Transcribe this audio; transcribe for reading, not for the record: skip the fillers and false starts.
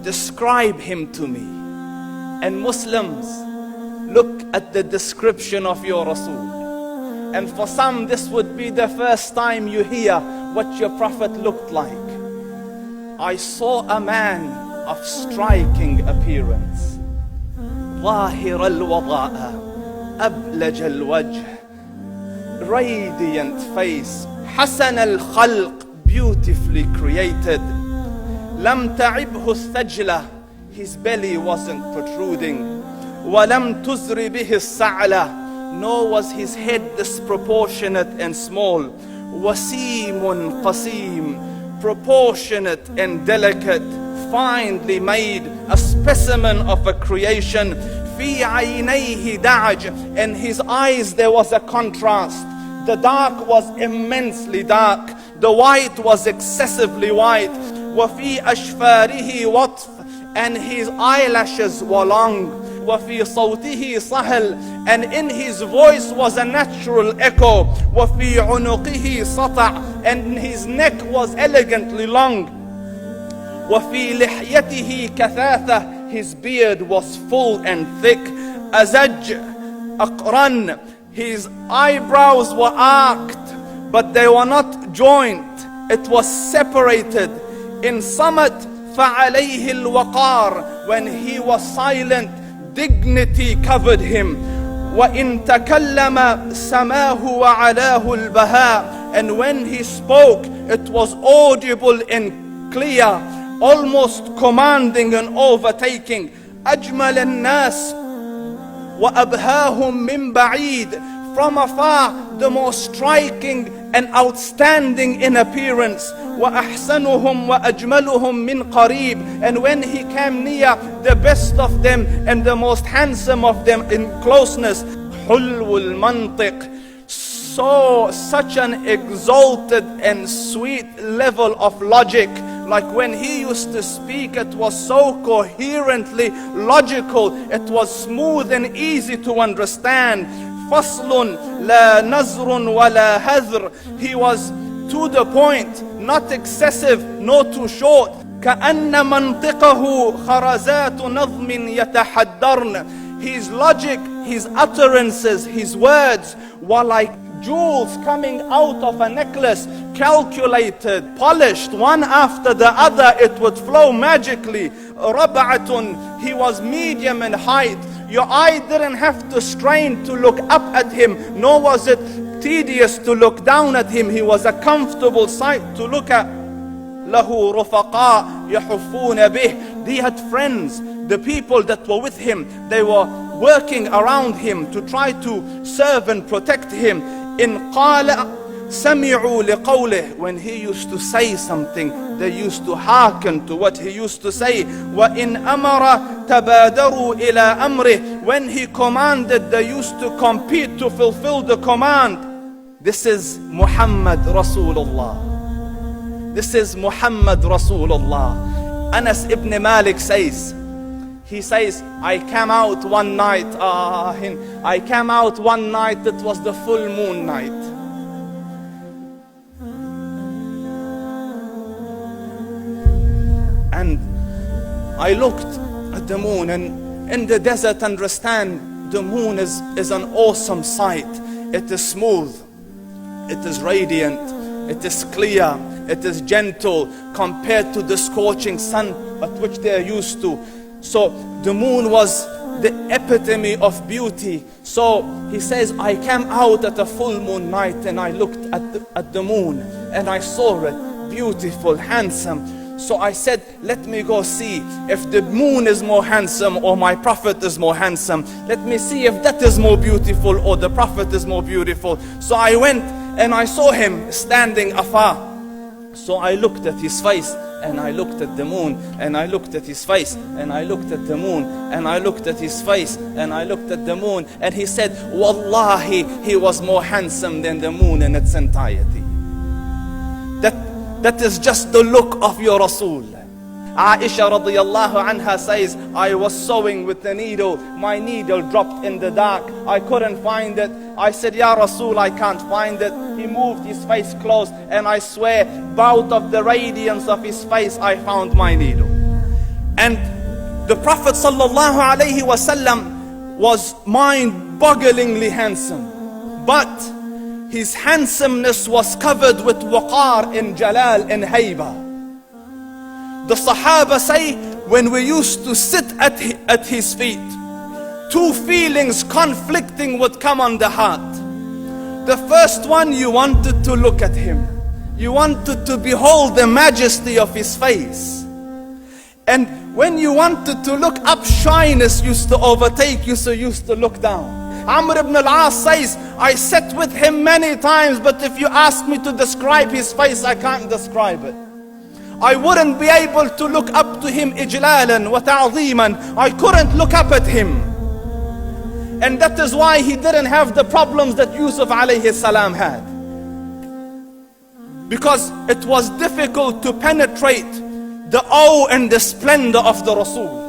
describe him to me. And Muslims, look at the description of your Rasul. And for some, this would be the first time you hear what your Prophet looked like. I saw a man of striking appearance. ظاهر الوضاء أبلج الوجه, radiant face, حسن الخلق, beautifully created. لم تعبه الثجلة, his belly wasn't protruding. وَلَمْ تُزْرِ بِهِ السَّعْلَةِ, nor was his head disproportionate and small. وَسِيمٌ قَسِيم, proportionate and delicate, finely made, a specimen of a creation. فِي عَيْنَيْهِ دَعْجٌ, and his eyes there was a contrast. The dark was immensely dark, the white was excessively white. وَفِي أَشْفَارِهِ وَطْفٌ, and his eyelashes were long. وَفِي صَوْتِهِ صَهْل, and in his voice was a natural echo. وَفِي عُنُقِهِ سَطَعٌ, and his neck was elegantly long. وَفِي لِحْيَتِهِ كَثَاثَةٌ, his beard was full and thick. أَزَجْ أَقْرَنٌ, his eyebrows were arched, but they were not joined. It was separated. In Samat فَعَلَيْهِ الْوَقَارِ, when he was silent, dignity covered him. وَإِن تَكَلَّمَ سَمَاهُ وَعَلَاهُ الْبَهَاءِ, and when he spoke, it was audible and clear, almost commanding and overtaking. أَجْمَلَ النَّاسِ وَأَبْهَاهُمْ مِنْ بَعِيدٍ, from afar the most striking and outstanding in appearance. وَأَحْسَنُهُمْ وَأَجْمَلُهُمْ مِنْ قَرِيبٍ, and when he came near, the best of them and the most handsome of them in closeness. حُلْوُ الْمَنْطِقِ, such an exalted and sweet level of logic. Like when he used to speak, it was so coherently logical, it was smooth and easy to understand. فَصْلٌ لَا نَزْرٌ وَلَا هَذْرٌ, he was to the point, not excessive, nor too short. كَأَنَّ مَنْطِقَهُ خَرَزَاتُ نَظْمٍ يَتَحَدَّرْنَ, his logic, his utterances, his words were like jewels coming out of a necklace, calculated, polished, one after the other, it would flow magically. رَبْعَةٌ, he was medium in height. Your eye didn't have to strain to look up at him, nor was it tedious to look down at him. He was a comfortable sight to look at. لَهُ رُفَقَاء يَحُفُّونَ بِهِ, he had friends, the people that were with him, they were working around him to try to serve and protect him. إِنْ قَالَ سَمِعُوا لِقَوْلِهِ, when he used to say something, they used to hearken to what he used to say. وَإِنْ أَمَرَ تَبَادَرُوا إِلَىٰ أَمْرِهِ, when he commanded, they used to compete to fulfill the command. This is Muhammad Rasulullah. This is Muhammad Rasulullah. Anas ibn Malik says, he says, I came out one night, it was the full moon night. And I looked at the moon, and in the desert, understand, the moon is an awesome sight. It is smooth, it is radiant, it is clear, it is gentle compared to the scorching sun at which they are used to. So the moon was the epitome of beauty. So he says, I came out at a full moon night and I looked at the moon and I saw it beautiful, handsome. So I said, let me go see if the moon is more handsome or my Prophet is more handsome. Let me see if that is more beautiful or the Prophet is more beautiful. So I went and I saw him standing afar. So I looked at his face and I looked at the moon, and I looked at his face and I looked at the moon, and I looked at his face and I looked at the moon, and he said, Wallahi, he was more handsome than the moon in its entirety. That is just the look of your Rasul. Aisha radiyallahu anha says, I was sewing with the needle. My needle dropped in the dark. I couldn't find it. I said, Ya Rasul, I can't find it. He moved his face close, and I swear, out of the radiance of his face, I found my needle. And the Prophet sallallahu alaihi wasallam was mind-bogglingly handsome, but his handsomeness was covered with waqar and jalal and hayba. The Sahaba say, when we used to sit at his feet, two feelings conflicting would come on the heart. The first one, you wanted to look at him. You wanted to behold the majesty of his face. And when you wanted to look up, shyness used to overtake you, so you used to look down. Amr ibn al-As says, I sat with him many times, but if you ask me to describe his face, I can't describe it. I wouldn't be able to look up to him ijlalan wa ta'zeeman. I couldn't look up at him. And that is why he didn't have the problems that Yusuf alayhi salam had. Because it was difficult to penetrate the awe and the splendor of the Rasul.